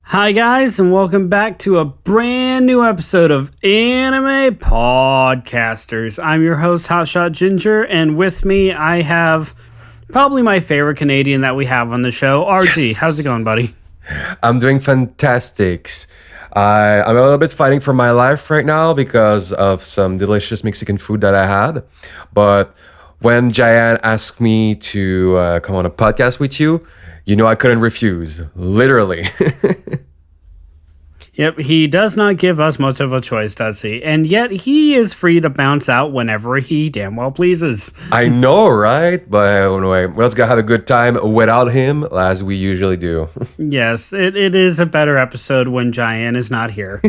Hi guys, and welcome back to a brand new episode of Anime Podcasters. I'm your host, Hotshot Ginger, and with me I have probably my favorite Canadian that we have on the show, RG. Yes. How's it going, buddy? I'm doing fantastic. I'm a little bit fighting for my life right now because of some delicious Mexican food that I had. But when Jayan asked me to come on a podcast with you, I couldn't refuse. Literally. Yep, he does not give us much of a choice, does he? And yet he is free to bounce out whenever he damn well pleases. I know, right? But anyway, let's go have a good time without him, as we usually do. Yes, it is a better episode when Jayan is not here.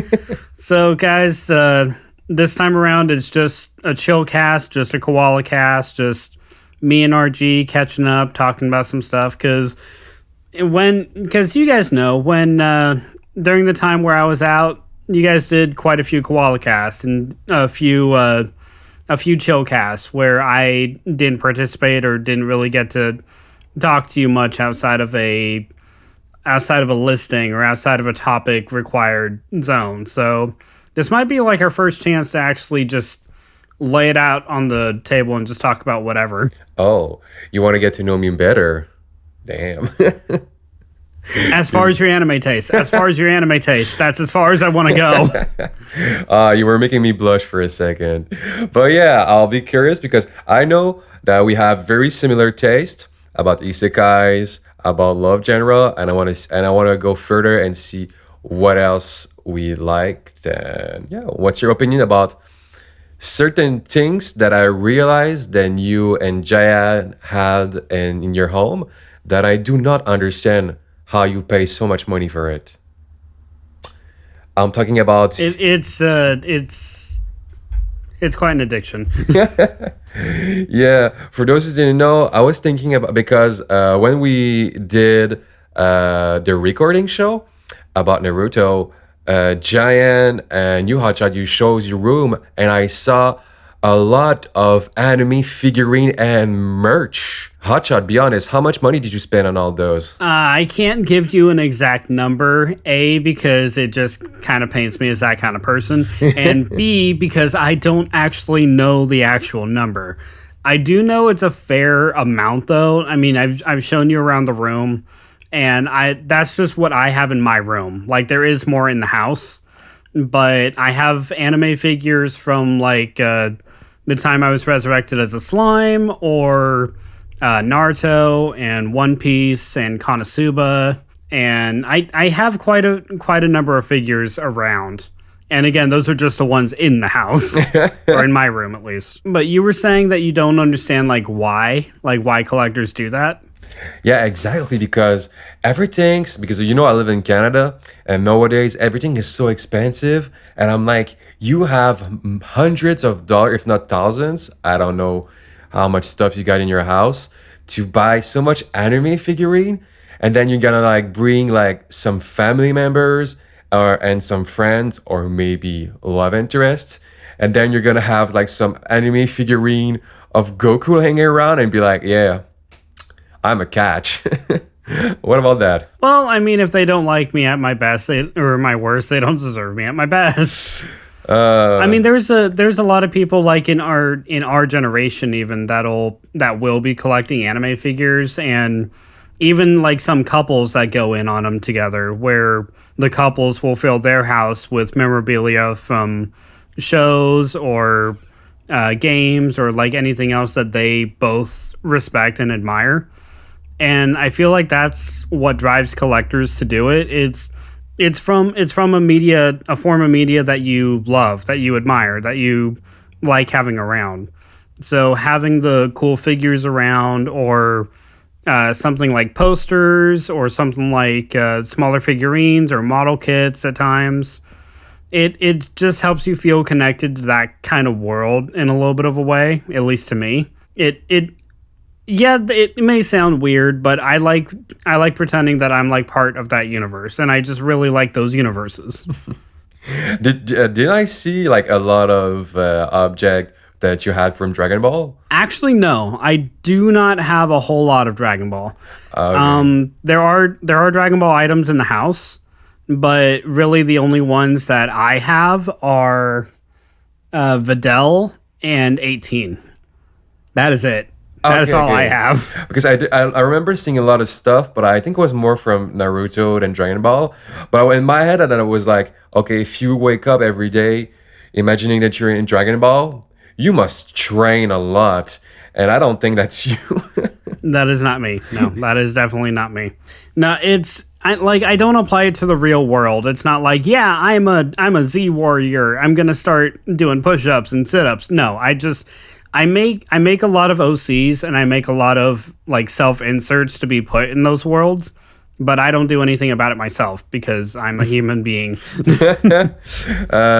So, guys, this time around, it's just a chill cast, just a Koalacast, just me and RG catching up, talking about some stuff. Because you guys know, when during the time where I was out, you guys did quite a few Koalacasts and a few chill casts where I didn't participate or didn't really get to talk to you much outside of a listing or outside of a topic required zone. So this might be like our first chance to actually just lay it out on the table and just talk about whatever. Oh, you want to get to know me better? Damn. As far as your anime taste, that's as far as I want to go. You were making me blush for a second. But yeah, I'll be curious because I know that we have very similar taste about isekais, about love genre, and I want to go further and see what else we like. Then yeah, what's your opinion about certain things that I realized that you and Jaya had in your home that I do not understand how you pay so much money for it? I'm talking about It's quite an addiction. Yeah, for those who didn't know, I was thinking about because when we did the recording show about Naruto, Giant and you Hotshot, you shows your room, and I saw a lot of anime figurine and merch. Hotshot, be honest, how much money did you spend on all those? I can't give you an exact number, A, because it just kind of paints me as that kind of person, and B, because I don't actually know the actual number. I do know it's a fair amount, though. I mean, I've shown you around the room, and that's just what I have in my room. Like, there is more in the house, but I have anime figures from, like, the time I was resurrected as a slime, or Naruto and One Piece and Konosuba, and I have quite a number of figures around. And again, those are just the ones in the house, or in my room at least. But you were saying that you don't understand why collectors do that. Yeah, exactly, because I live in Canada, and nowadays everything is so expensive, and I'm like, you have hundreds of dollars, if not thousands, I don't know how much stuff you got in your house to buy so much anime figurine, and then you're gonna bring some family members and some friends or maybe love interests, and then you're gonna have some anime figurine of Goku hanging around and be like, yeah, I'm a catch. What about that? Well, I mean, if they don't like me at my best or my worst, they don't deserve me at my best. I mean, there's a lot of people in our generation even that will be collecting anime figures, and even some couples that go in on them together, where the couples will fill their house with memorabilia from shows or games or anything else that they both respect and admire. And I feel like that's what drives collectors to do it. It's from a form of media that you love, that you admire, that you like having around. So having the cool figures around, or something like posters, or something like smaller figurines or model kits at times, it just helps you feel connected to that kind of world in a little bit of a way, at least to me. It may sound weird, but I like pretending that I'm part of that universe, and I just really like those universes. Did I see a lot of object that you had from Dragon Ball? Actually, no. I do not have a whole lot of Dragon Ball. Okay. There are Dragon Ball items in the house, but really the only ones that I have are Videl and 18. That is it. That is all I have. Because I remember seeing a lot of stuff, but I think it was more from Naruto than Dragon Ball. But in my head, and I was like, okay, if you wake up every day imagining that you're in Dragon Ball, you must train a lot. And I don't think that's you. That is not me. No, that is definitely not me. No, I don't apply it to the real world. It's not like, yeah, I'm a Z warrior. I'm gonna start doing push-ups and sit-ups. No, I make a lot of OCs and I make a lot of like self-inserts to be put in those worlds, but I don't do anything about it myself because I'm a human being.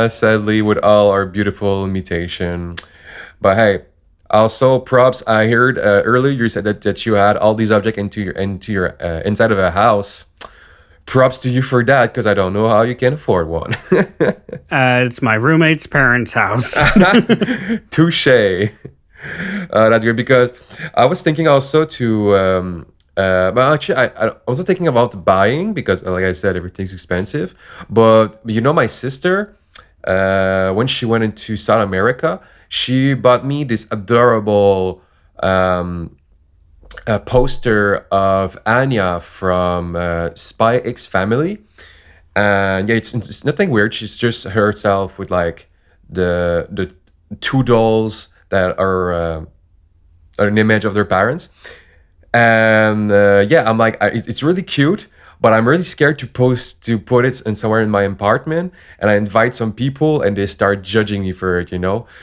Sadly, with all our beautiful mutation. But hey, also props. I heard earlier you said that you had all these objects into your inside of a house. Props to you for that, because I don't know how you can afford one. It's my roommate's parents' house. Touche. That's good, because I was thinking also to, but actually I also thinking about buying, because like I said, everything's expensive. But my sister, when she went into South America, she bought me this adorable a poster of Anya from Spy X Family, and yeah, it's nothing weird. She's just herself with like the two dolls that are an image of their parents, and yeah, I'm like, it's really cute, but I'm really scared to put it in somewhere in my apartment, and I invite some people and they start judging me for it,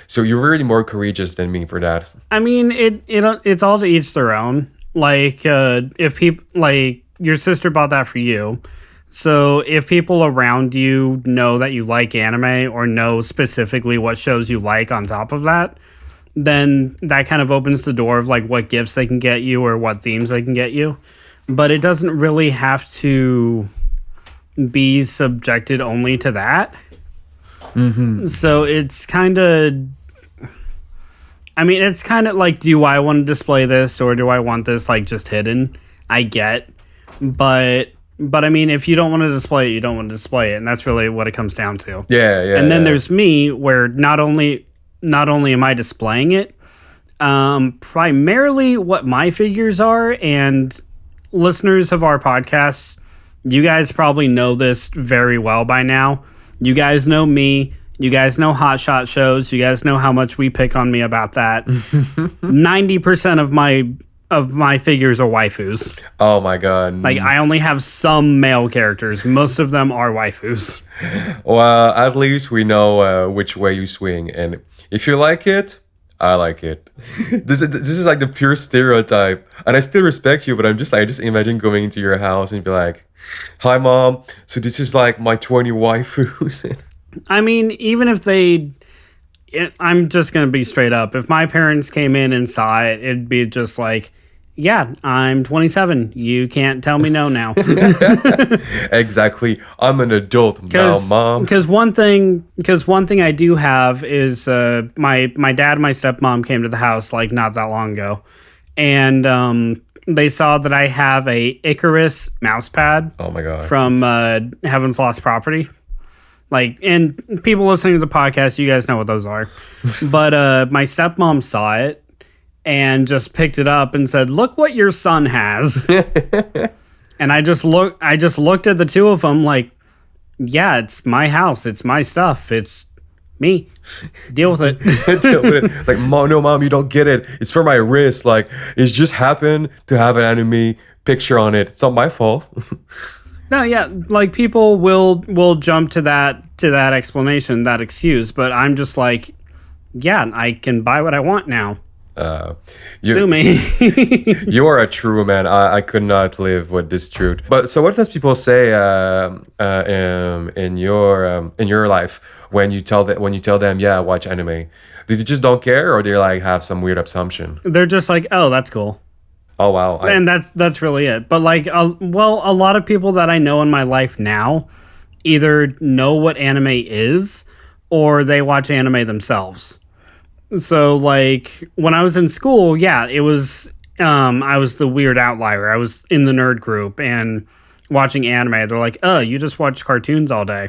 So you're really more courageous than me for that. I mean, it's all to each their own. Like, if people, like, your sister bought that for you. So if people around you know that you like anime or know specifically what shows you like on top of that, then that kind of opens the door of like what gifts they can get you or what themes they can get you. But it doesn't really have to be subjected only to that. Mm-hmm. So it's kind of... I mean, it's kind of like, do I want to display this or do I want this like just hidden? I get, but I mean, if you don't want to display it, you don't want to display it, and that's really what it comes down to. Yeah. And then there's me, where not only am I displaying it, primarily what my figures are, and listeners of our podcast, you guys probably know this very well by now. You guys know me. You guys know Hotshot shows. You guys know how much we pick on me about that. 90% of my figures are waifus. Oh my god. Like, I only have some male characters. Most of them are waifus. Well, at least we know which way you swing, and if you like it, I like it. This is like the pure stereotype, and I still respect you, but I just imagine going into your house and be like, "Hi, mom. So this is like my 20 waifus." I mean, even if I'm just going to be straight up. If my parents came in and saw it, it'd be just like, yeah, I'm 27. You can't tell me no now. Exactly. I'm an adult now, mom. Because one thing I do have is my dad and my stepmom came to the house like not that long ago. And they saw that I have a Icarus mouse pad. Oh my God. From Heaven's Lost Property. Like, and people listening to the podcast, you guys know what those are. But my stepmom saw it and just picked it up and said, "Look what your son has." And I just looked at the two of them like, yeah, it's my house, it's my stuff, it's me. Deal with it. Deal with it. Like, mom, you don't get it. It's for my wrist. Like, it just happened to have an anime picture on it. It's not my fault. No, yeah, like people will jump to that explanation, that excuse, but I'm just like, yeah, I can buy what I want now. Sue me. You are a true man. I could not live with this truth. But so, what does people say in your life when you tell them, yeah, watch anime? Did you just don't care, or do you like have some weird assumption? They're just like, oh, that's cool. Oh wow. And that's really it. But like, a lot of people that I know in my life now either know what anime is or they watch anime themselves. So like, when I was in school, yeah, it was I was the weird outlier. I was in the nerd group, and watching anime. They're like, oh, you just watch cartoons all day.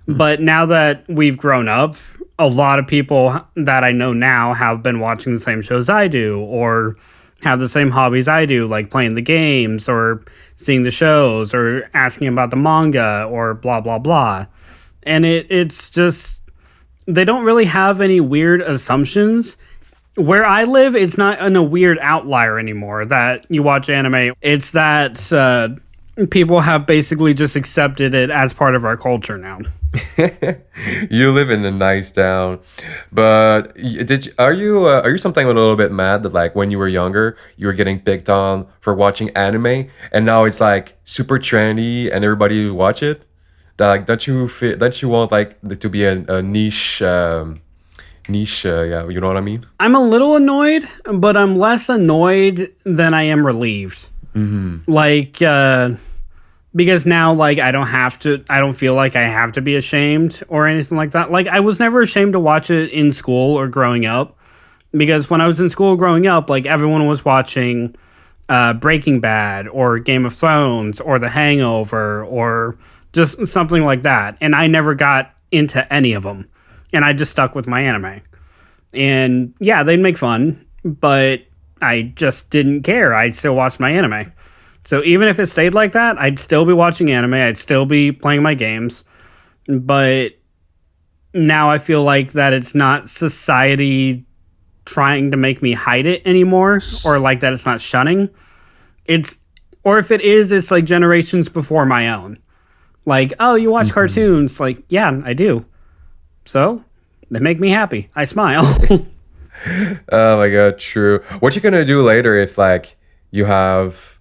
But now that we've grown up, a lot of people that I know now have been watching the same shows I do, or have the same hobbies I do, like playing the games or seeing the shows or asking about the manga or blah, blah, blah. And it's just, they don't really have any weird assumptions. Where I live, it's not a weird outlier anymore that you watch anime. It's that people have basically just accepted it as part of our culture now. You live in a nice town, but are you something a little bit mad that like when you were younger you were getting picked on for watching anime, and now it's like super trendy and everybody watch it? That like don't you want like to be a niche yeah, you know what I mean? I'm a little annoyed, but I'm less annoyed than I am relieved. Like because now, like, I don't feel like I have to be ashamed or anything like that. Like, I was never ashamed to watch it in school or growing up, because when I was in school growing up, like, everyone was watching Breaking Bad or Game of Thrones or The Hangover or just something like that. And I never got into any of them. And I just stuck with my anime. And yeah, they'd make fun, but I just didn't care. I'd still watch my anime. So even if it stayed like that, I'd still be watching anime. I'd still be playing my games. But now I feel like that it's not society trying to make me hide it anymore, or like that it's not shunning. Or if it is, it's like generations before my own. Like, oh, you watch cartoons? Like, yeah, I do. So they make me happy. I smile. Oh my god, true. What you gonna do later if like you have?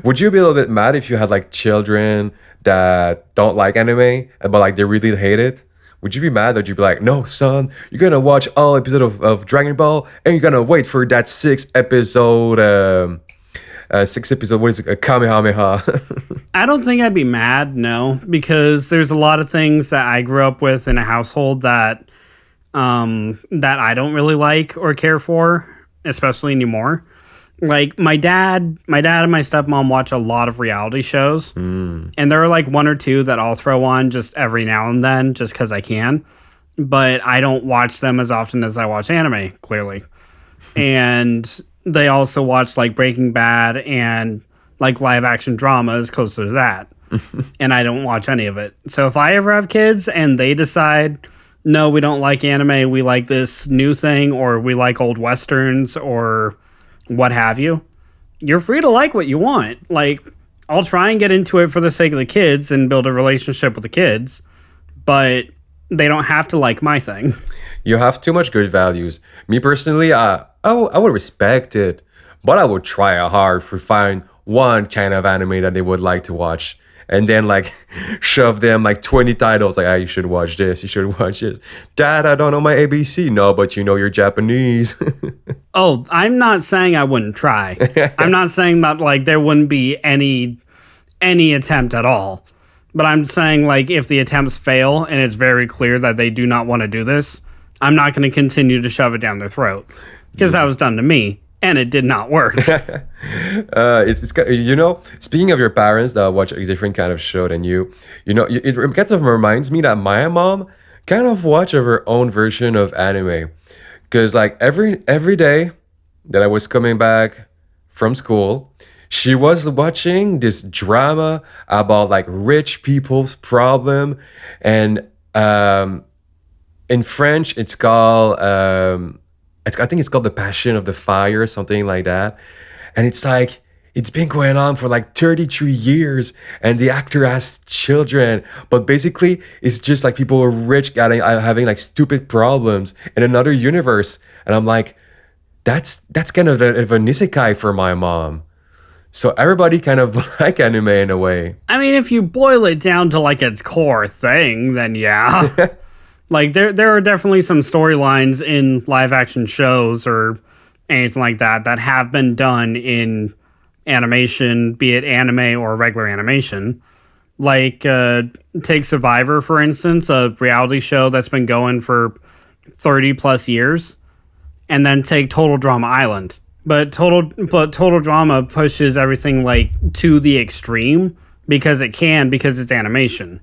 Would you be a little bit mad if you had like children that don't like anime but like they really hate it? Would you be mad? Or would you be like, no, son, you're gonna watch all episode of Dragon Ball and you're gonna wait for that six episode, what is it, Kamehameha? I don't think I'd be mad, no, because there's a lot of things that I grew up with in a household that I don't really like or care for, especially anymore. Like my dad and my stepmom watch a lot of reality shows, and there are like one or two that I'll throw on just every now and then just because I can, but I don't watch them as often as I watch anime, clearly. And they also watch like Breaking Bad and like live action dramas closer to that. And I don't watch any of it. So if I ever have kids and they decide, no, we don't like anime, we like this new thing, or we like old westerns or what have you, you're free to like what you want. Like, I'll try and get into it for the sake of the kids and build a relationship with the kids, but they don't have to like my thing. You have too much good values. Me personally, I would respect it, but I would try hard to find one kind of anime that they would like to watch, and then like shove them like 20 titles, like, you should watch this, you should watch this. Dad, I don't know my ABC. No, but you know you're Japanese. Oh, I'm not saying I wouldn't try. I'm not saying that like there wouldn't be any attempt at all. But I'm saying like if the attempts fail and it's very clear that they do not want to do this, I'm not going to continue to shove it down their throat, because that was done to me. And it did not work. It's you know, speaking of your parents that watch a different kind of show than you, you know, it kind of reminds me that my mom kind of watch her own version of anime, because like every day that I was coming back from school, she was watching this drama about like rich people's problem, and in French it's called I think it's called The Passion of the Fire, something like that. And it's like, it's been going on for like 33 years and the actor has children. But basically, it's just like people are rich having like stupid problems in another universe. And I'm like, that's kind of an isekai for my mom. So everybody kind of like anime in a way. I mean, if you boil it down to like its core thing, then yeah. Like, there are definitely some storylines in live-action shows or anything like that that have been done in animation, be it anime or regular animation. Like, take Survivor, for instance, a reality show that's been going for 30-plus years. And then take Total Drama Island. But Total Drama pushes everything, like, to the extreme, because it's animation,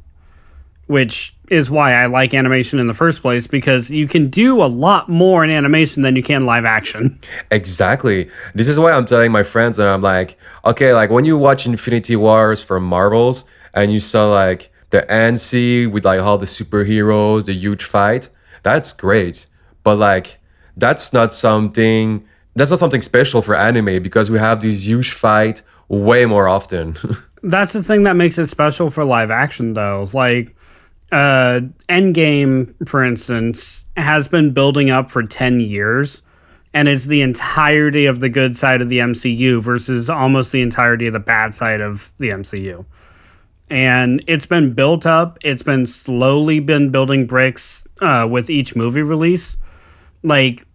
which is why I like animation in the first place, because you can do a lot more in animation than you can live action. Exactly. This is why I'm telling my friends that I'm like, okay, like when you watch Infinity Wars from Marvels and you saw like the end scene with like all the superheroes, the huge fight, that's great. But like that's not something special for anime because we have these huge fight way more often. That's the thing that makes it special for live action, though. Like, Endgame, for instance, has been building up for 10 years, and it's the entirety of the good side of the MCU versus almost the entirety of the bad side of the MCU. And it's been built up. It's been slowly been building bricks with each movie release. Like,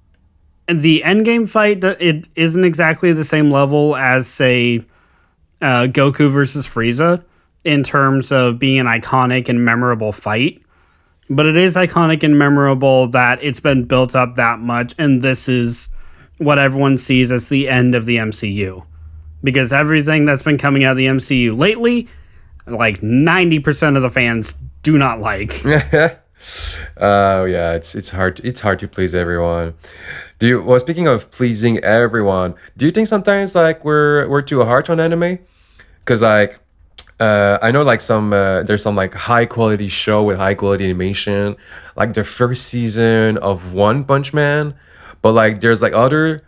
the Endgame fight, it isn't exactly the same level as, say, Goku versus Frieza in terms of being an iconic and memorable fight. But it is iconic and memorable that it's been built up that much, and this is what everyone sees as the end of the MCU. Because everything that's been coming out of the MCU lately, like 90% of the fans do not like. Oh yeah, it's hard to please everyone. Speaking of pleasing everyone, do you think sometimes like we're too hard on anime? Because like I know like there's some like high quality show with high quality animation, like the first season of One Punch Man, but like there's like others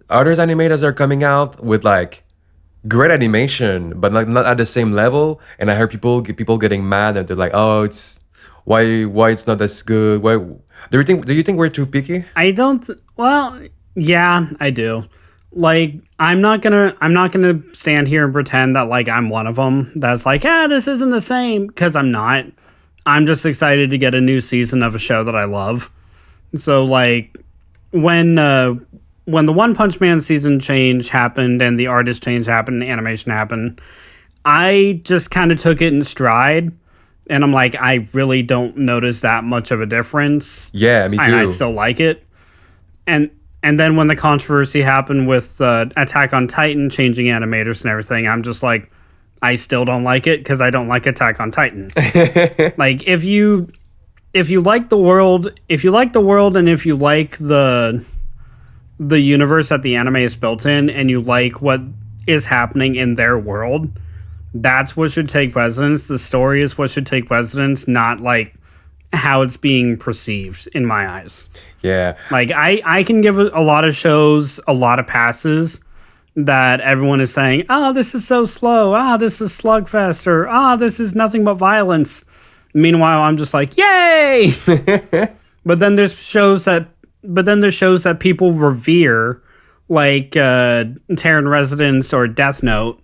animators are coming out with like great animation, but like not at the same level. And I heard people getting mad and they're like, oh, it's why it's not as good. Why do you think we're too picky? I don't. Well, yeah, I do. Like, I'm not gonna stand here and pretend that like I'm one of them that's like, this isn't the same, because I'm not. I'm just excited to get a new season of a show that I love. So like when the One Punch Man season change happened and the artist change happened and animation happened, I just kind of took it in stride. And I'm like, I really don't notice that much of a difference. Yeah, me too. I still like it. And then when the controversy happened with Attack on Titan changing animators and everything, I'm just like, I still don't like it because I don't like Attack on Titan. Like, if you like the world, and if you like the universe that the anime is built in, and you like what is happening in their world, that's what should take precedence. The story is what should take precedence, not like how it's being perceived in my eyes. Yeah. Like, I can give a lot of shows a lot of passes that everyone is saying, this is so slow. This is slugfest, or this is nothing but violence. Meanwhile, I'm just like, yay! But then there's shows that people revere, like Terran Residence or Death Note,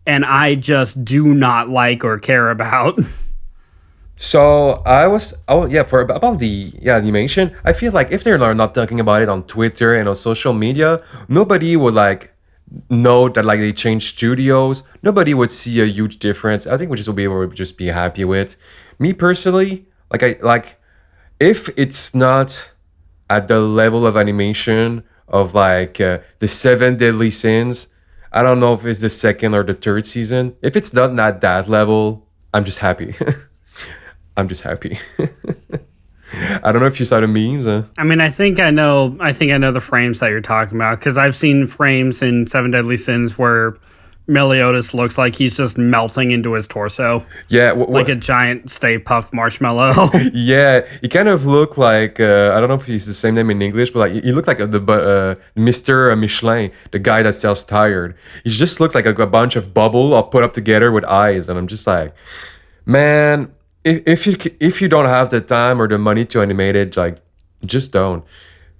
and I just do not like or care about. So about the animation, I feel like if they're not talking about it on Twitter and on social media, nobody would like know that like they changed studios. Nobody would see a huge difference. I think we just will be able to just be happy with. Me personally, if it's not at the level of animation of like the Seven Deadly Sins, I don't know if it's the second or the third season. If it's not at that level, I'm just happy. I'm just happy. I don't know if you saw the memes. I mean, I think I know the frames that you're talking about, because I've seen frames in Seven Deadly Sins where Meliodas looks like he's just melting into his torso. Yeah, like a giant Stay Puft Marshmallow. Yeah, he kind of looked like I don't know if he's the same name in English, but like he looked like Mr. Michelin, the guy that sells tires. He just looks like a bunch of bubble all put up together with eyes, and I'm just like, man. If you don't have the time or the money to animate it, like, just don't.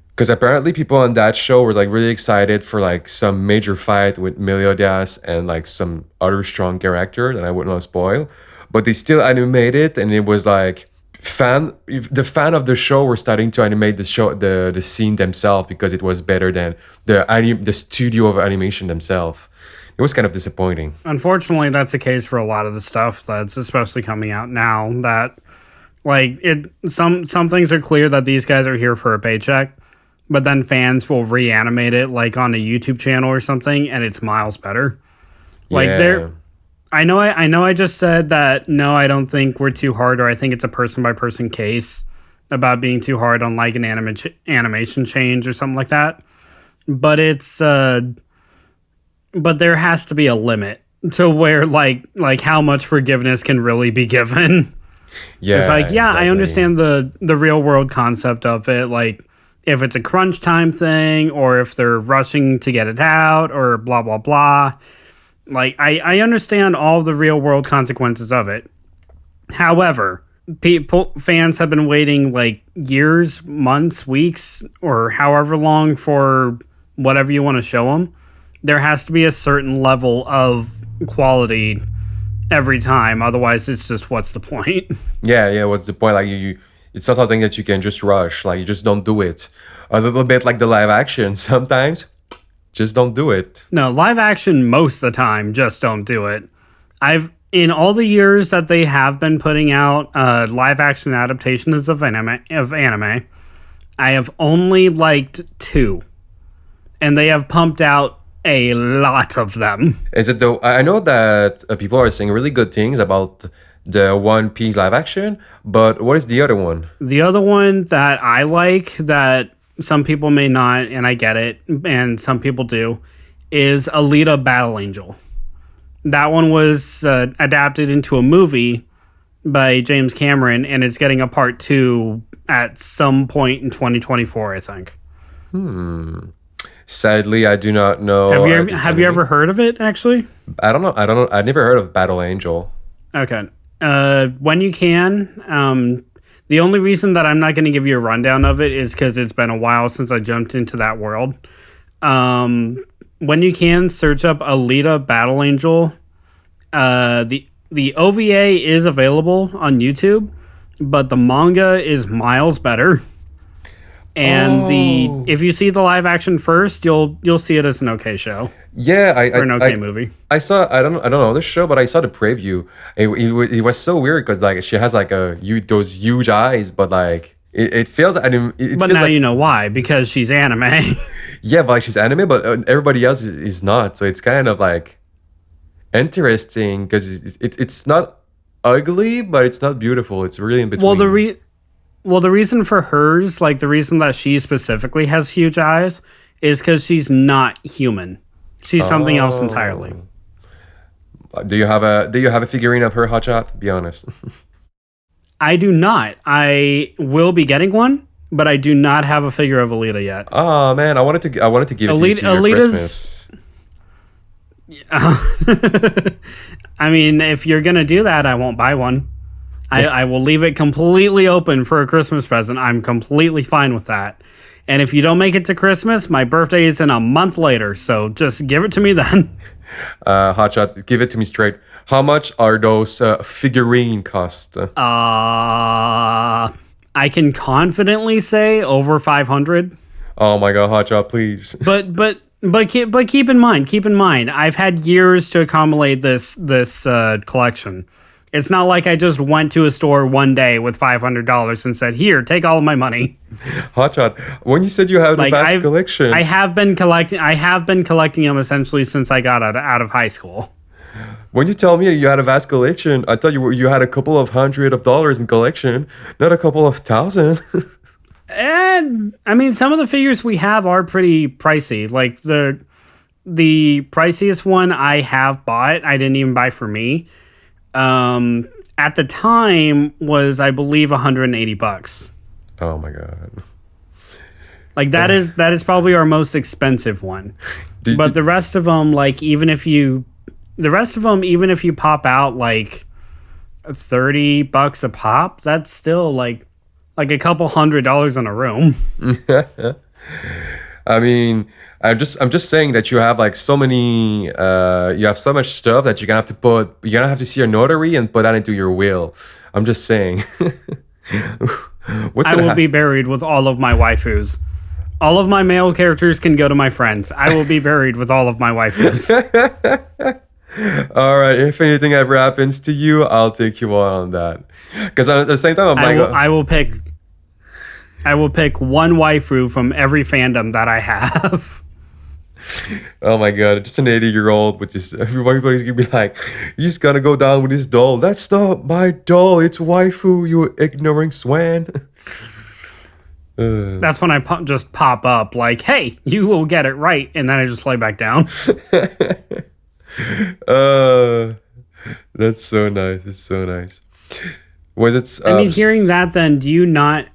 Because apparently people on that show were like really excited for like some major fight with Meliodas and like some other strong character that I wouldn't spoil, but they still animated, and it was like the fan of the show were starting to animate the scene themselves because it was better than the studio of animation themselves. It was kind of disappointing. Unfortunately, that's the case for a lot of the stuff that's especially coming out now. That like some things are clear that these guys are here for a paycheck, but then fans will reanimate it like on a YouTube channel or something, and it's miles better. Like I just said that no, I don't think we're too hard, or I think it's a person by person case about being too hard on like an animation change or something like that. But it's but there has to be a limit to where like how much forgiveness can really be given. Yeah, it's like, yeah, exactly. I understand the real world concept of it, like if it's a crunch time thing or if they're rushing to get it out or blah blah blah. Like I understand all the real world consequences of it. However, fans have been waiting like years, months, weeks, or however long for whatever you want to show them. There has to be a certain level of quality every time. Otherwise, it's just, what's the point? Yeah. What's the point? Like it's not something that you can just rush. Like you just don't do it. A little bit like the live action. Sometimes, just don't do it. No, live action most of the time, just don't do it. In all the years that they have been putting out live action adaptations of anime, I have only liked 2, and they have pumped out a lot of them. Is it though? I know that people are saying really good things about the One Piece live action, but what is the other one? The other one that I like that some people may not, and I get it, and some people do, is Alita Battle Angel. That one was adapted into a movie by James Cameron, and it's getting a part 2 at some point in 2024, I think. Sadly, I do not know. Have you ever heard of it, actually? I don't know. I never heard of Battle Angel. Okay. When you can. The only reason that I'm not going to give you a rundown of it is because it's been a while since I jumped into that world. When you can, search up Alita Battle Angel. The OVA is available on YouTube, but the manga is miles better. And if you see the live action first, you'll see it as an okay show. Yeah, or an okay movie. I saw. I don't know this show, but I saw the preview. It was so weird because like she has like those huge eyes, but like it feels. But now like, you know why, because she's anime. Yeah, but like she's anime, but everybody else is not. So it's kind of like interesting because it's not ugly, but it's not beautiful. It's really in between. Well, the reason for hers, like the reason that she specifically has huge eyes, is because she's not human. She's something else entirely. Do you have a figurine of her, Hotshot? Be honest. I do not. I will be getting one, but I do not have a figure of Alita yet. Oh man, I wanted to give it to you for your Christmas. I mean, if you're gonna do that, I won't buy one. I will leave it completely open for a Christmas present. I'm completely fine with that. And if you don't make it to Christmas, my birthday is in a month later. So just give it to me then. Hotshot, give it to me straight. How much are those figurine cost? I can confidently say over 500. Oh my god, Hotshot, please. But keep in mind, I've had years to accumulate this collection. It's not like I just went to a store one day with $500 and said, "Here, take all of my money." Hotshot, when you said you had a vast collection, I have been collecting them essentially since I got out of high school. When you tell me you had a vast collection, I thought you had a couple of $100 in collection, not a couple of thousand. And I mean, some of the figures we have are pretty pricey. Like the priciest one I have bought, I didn't even buy for me. At the time was, I believe, $180. Oh my god! Like that is probably our most expensive one. But the rest of them, like even if you pop out like $30 a pop, that's still like a couple $100 in a room. I mean, I'm just saying that you have like so many, you have so much stuff that you're gonna have to see a notary and put that into your will. I'm just saying. I will be buried with all of my waifus. All of my male characters can go to my friends. I will be buried with all of my waifus. All right. If anything ever happens to you, I'll take you on that. Because at the same time, I will pick one waifu from every fandom that I have. Oh my god, just an 80-year-old with this. Everybody's gonna be like, he's gonna go down with his doll. That's not my doll. It's waifu, you ignoring swan. That's when I just pop up like, hey, you will get it right. And then I just lay back down. That's so nice. It's so nice. Was it? I mean, hearing that, then do you not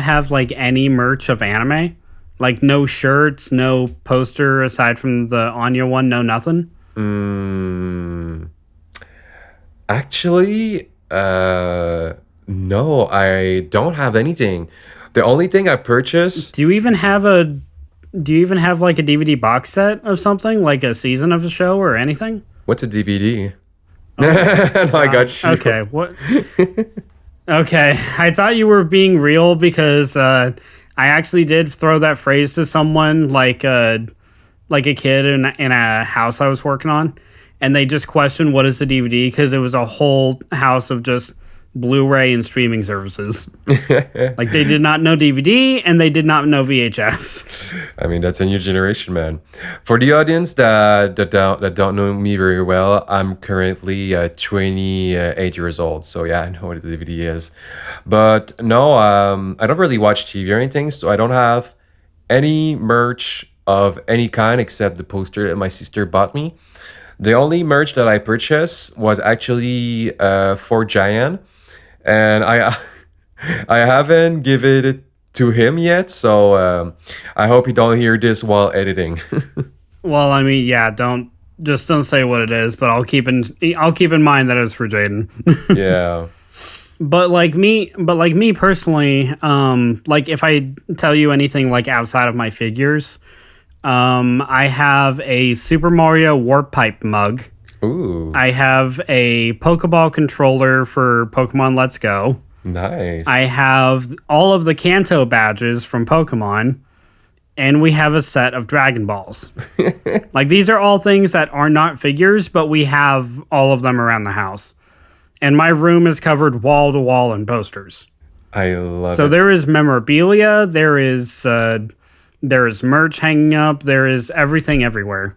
have like any merch of anime? Like no shirts, no poster aside from the Anya one, no nothing? Actually, no, I don't have anything. The only thing I purchased. Do you even have like a DVD box set of something, like a season of a show or anything? What's a DVD? No, I got you. Okay, what? Okay, I thought you were being real because I actually did throw that phrase to someone, like a kid in a house I was working on, and they just questioned what is the DVD because it was a whole house of just Blu-ray and streaming services. Like they did not know DVD and they did not know VHS. I mean, that's a new generation, man. For the audience that don't know me very well, I'm currently 28 years old. So yeah, I know what the DVD is. But no, I don't really watch TV or anything, so I don't have any merch of any kind except the poster that my sister bought me. The only merch that I purchased was actually for Giant, and I haven't given it to him yet, so I hope he don't hear this while editing. Well, I mean, yeah, don't say what it is, but I'll keep in mind that it's for Jaden. Yeah. But like me personally, like if I tell you anything like outside of my figures, I have a Super Mario Warp Pipe mug. Ooh. I have a Pokeball controller for Pokemon Let's Go. Nice. I have all of the Kanto badges from Pokemon. And we have a set of Dragon Balls. Like, these are all things that are not figures, but we have all of them around the house. And my room is covered wall to wall in posters. I love it. So there is memorabilia, there is merch hanging up, there is everything everywhere.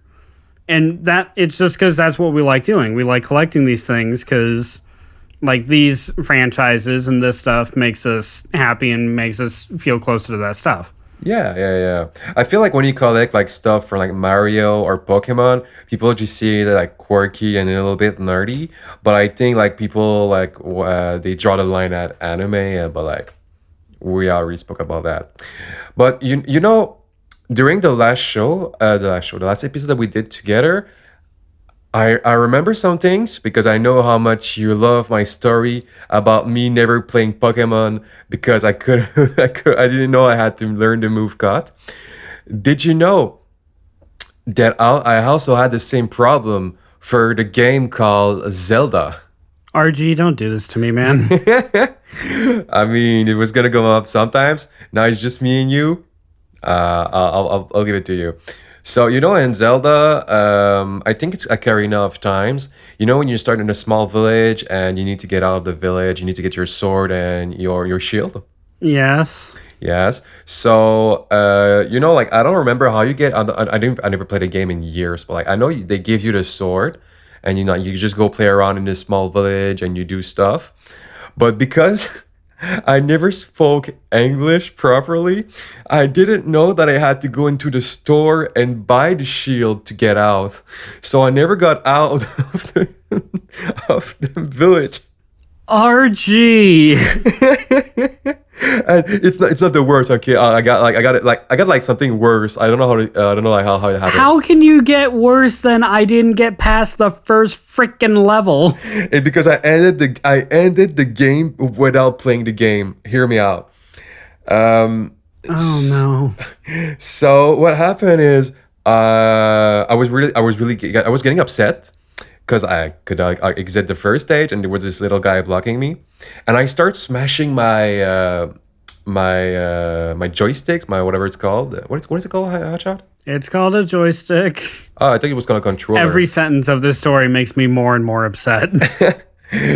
And that it's just because that's what we like doing. We like collecting these things because like these franchises and this stuff makes us happy and makes us feel closer to that stuff. Yeah. I feel like when you collect like stuff for like Mario or Pokemon, people just see it like quirky and a little bit nerdy. But I think like people like they draw the line at anime, but like we already spoke about that. But you know, during the last episode that we did together, I remember some things because I know how much you love my story about me never playing Pokemon because I didn't know I had to learn the move cut. Did you know that I also had the same problem for the game called Zelda? RG, don't do this to me, man. I mean, it was gonna go up sometimes. Now it's just me and you. I'll give it to you. So, you know, in Zelda, I think it's Ocarina of Times. You know, when you start in a small village and you need to get out of the village, you need to get your sword and your shield. Yes. So, you know, like, I don't remember how you get I never played a game in years, but like, I know they give you the sword and, you know, you just go play around in this small village and you do stuff. But because I never spoke English properly, I didn't know that I had to go into the store and buy the shield to get out. So I never got out of the village. RG. And it's not the worst. Okay, I got something worse. I don't know how it happens. How can you get worse than I didn't get past the first freaking level? Because I ended the game without playing the game. Hear me out. Oh no. So what happened is I was getting upset because I could exit the first stage and there was this little guy blocking me, and I start smashing my my joysticks, my whatever it's called. What is it called, Hotshot? It's called a joystick. Oh, I think it was called a controller. Every sentence of this story makes me more and more upset.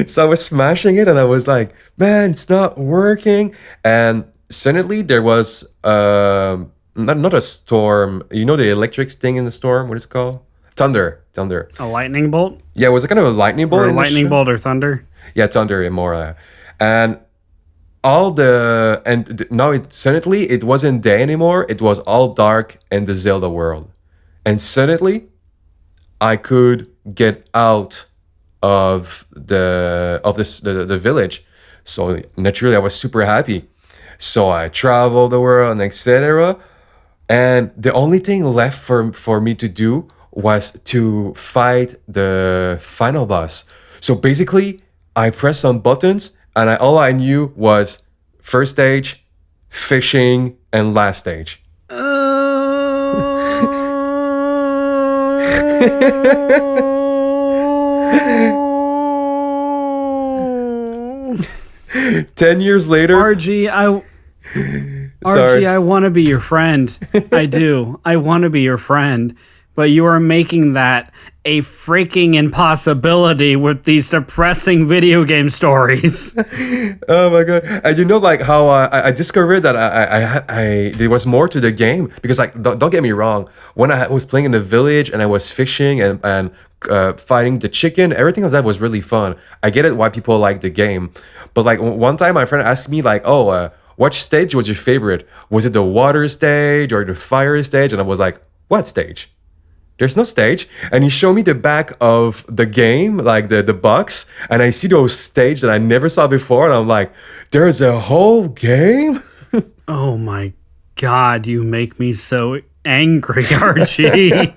So I was smashing it and I was like, man, it's not working. And suddenly there was not a storm. You know the electric thing in the storm? What is it called? Thunder. A lightning bolt? Yeah, was it kind of a lightning bolt? Or a lightning bolt or thunder? Yeah, thunder and more. And now suddenly it wasn't day anymore. It was all dark in the Zelda world. And suddenly I could get out of the village. So naturally I was super happy. So I traveled the world and etc. And the only thing left for me to do was to fight the final boss. So basically, I pressed some buttons, and all I knew was first stage, fishing, and last stage. 10 years later, RG, I want to be your friend. I do. I want to be your friend. But you are making that a freaking impossibility with these depressing video game stories. Oh my god! And you know, like how I discovered that I there was more to the game because, like, don't get me wrong, when I was playing in the village and I was fishing and fighting the chicken, everything of that was really fun. I get it why people like the game, but like one time my friend asked me like, oh, which stage was your favorite? Was it the water stage or the fire stage? And I was like, what stage? There's no stage. And he showed me the back of the game, like the box, and I see those stages that I never saw before, and I'm like, there's a whole game? Oh my god, you make me so angry, Archie.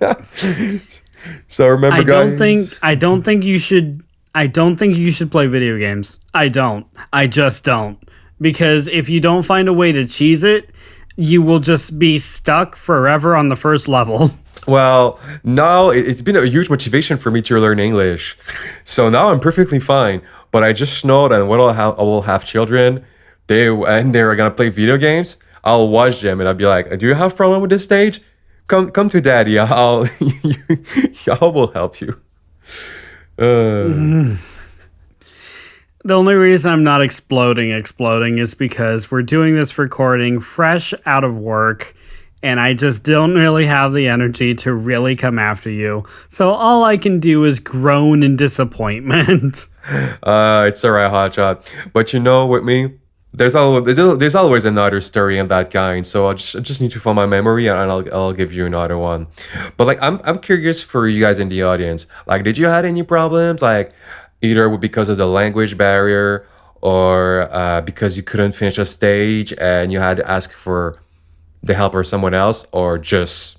So remember, guys, I don't think you should play video games. I just don't. Because if you don't find a way to cheese it, you will just be stuck forever on the first level. Well, now it's been a huge motivation for me to learn English. So now I'm perfectly fine. But I just know that when I will have children, they're gonna play video games. I'll watch them and I'll be like, "Do you have a problem with this stage? Come to daddy. I will help you." The only reason I'm not exploding is because we're doing this recording fresh out of work. And I just don't really have the energy to really come after you. So all I can do is groan in disappointment. It's alright, Hotshot. But you know, with me, there's always another story of that kind. So I just need to find my memory, and I'll give you another one. But like, I'm curious for you guys in the audience. Like, did you had any problems? Like, either because of the language barrier, or because you couldn't finish a stage and you had to ask for the help or someone else, or just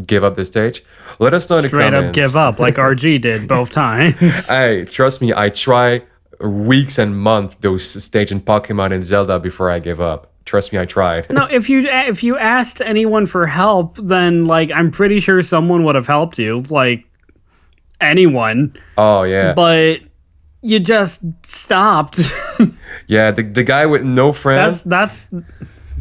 give up the stage? Let us know in the comments. Straight up give up, like RG did both times. Hey, trust me, I try weeks and months those stage in Pokemon and Zelda before I give up. Trust me, I tried. No, if you asked anyone for help, then like I'm pretty sure someone would have helped you, like anyone. Oh yeah. But you just stopped. Yeah, the guy with no friends. That's.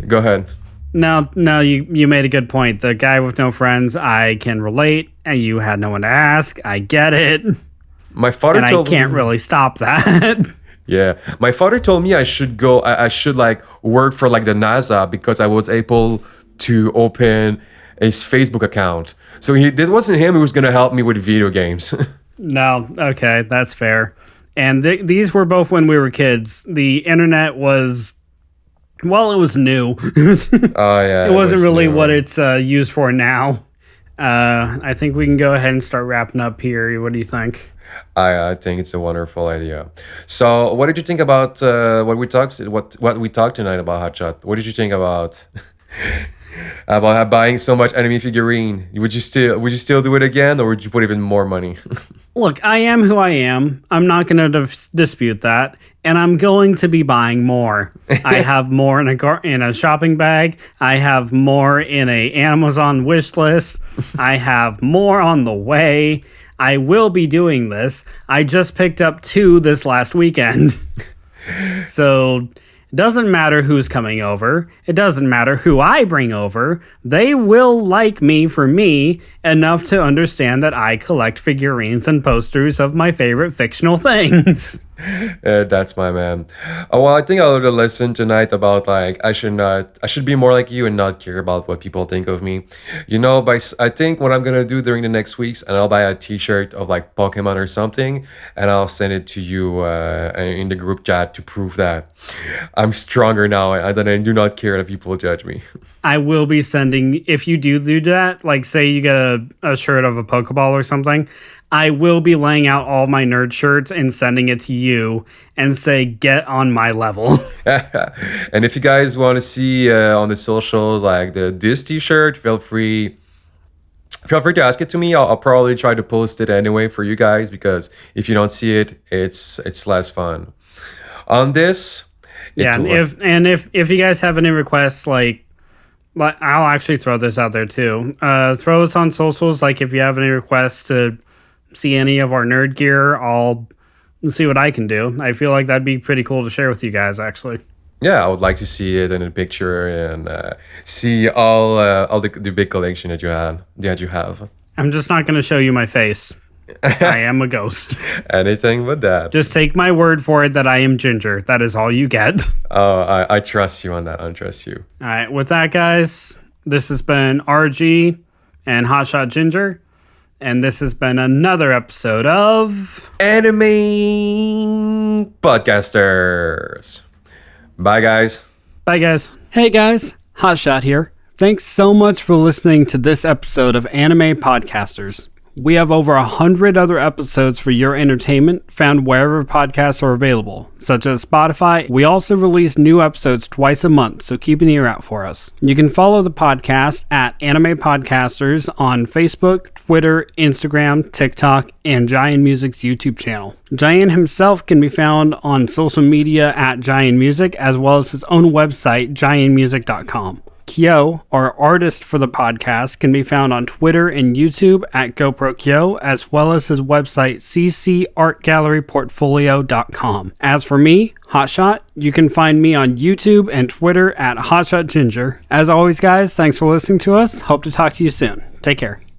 Go ahead. No, you made a good point. The guy with no friends, I can relate, and you had no one to ask. I get it. My father and told I can't really stop that. Yeah, my father told me I should go. I should like work for like the NASA because I was able to open his Facebook account. So it wasn't him who was gonna help me with video games. No, okay, that's fair. And these were both when we were kids. The internet was. Well, it was new. Oh yeah, it wasn't really what it's used for now. I think we can go ahead and start wrapping up here. What do you think? I think it's a wonderful idea. So, what did you think about what we talked tonight about Hotshot? What did you think about about buying so much enemy figurine? Would you still do it again, or would you put even more money? Look, I am who I am. I'm not going to dispute that, and I'm going to be buying more. I have more in a shopping bag. I have more in a Amazon wish list. I have more on the way. I will be doing this. I just picked up 2 this last weekend. So it doesn't matter who's coming over. It doesn't matter who I bring over. They will like me for me enough to understand that I collect figurines and posters of my favorite fictional things. That's my man. Well, I think I'll listen tonight about like I should be more like you and not care about what people think of me. I think what I'm gonna do during the next weeks, and I'll buy a T-shirt of like Pokemon or something, and I'll send it to you in the group chat to prove that I'm stronger now, and that I do not care that people judge me. I will be sending, if you do that, like say you get a shirt of a Pokeball or something, I will be laying out all my nerd shirts and sending it to you and say, get on my level. And if you guys want to see on the socials like this T-shirt, feel free to ask it to me. I'll probably try to post it anyway for you guys, because if you don't see it, it's less fun. On this, if you guys have any requests, like I'll actually throw this out there too. Throw us on socials. Like if you have any requests to see any of our nerd gear, I'll see what I can do. I feel like that'd be pretty cool to share with you guys, actually. Yeah, I would like to see it in a picture and see all the big collection that you have. I'm just not going to show you my face. I am a ghost. Anything but that. Just take my word for it that I am Ginger. That is all you get. Oh, I trust you on that. I trust you. All right, with that, guys, this has been RG and Hotshot Ginger. And this has been another episode of Anime Podcasters. Bye, guys. Bye, guys. Hey, guys. Hotshot here. Thanks so much for listening to this episode of Anime Podcasters. We have over 100 other episodes for your entertainment found wherever podcasts are available, such as Spotify. We also release new episodes twice a month, so keep an ear out for us. You can follow the podcast at Anime Podcasters on Facebook, Twitter, Instagram, TikTok, and Giant Music's YouTube channel. Giant himself can be found on social media at Giant Music, as well as his own website, giantmusic.com. Kyo, our artist for the podcast, can be found on Twitter and YouTube at GoProKyo, as well as his website, ccartgalleryportfolio.com. As for me, Hotshot, you can find me on YouTube and Twitter at HotshotGinger. As always, guys, thanks for listening to us. Hope to talk to you soon. Take care.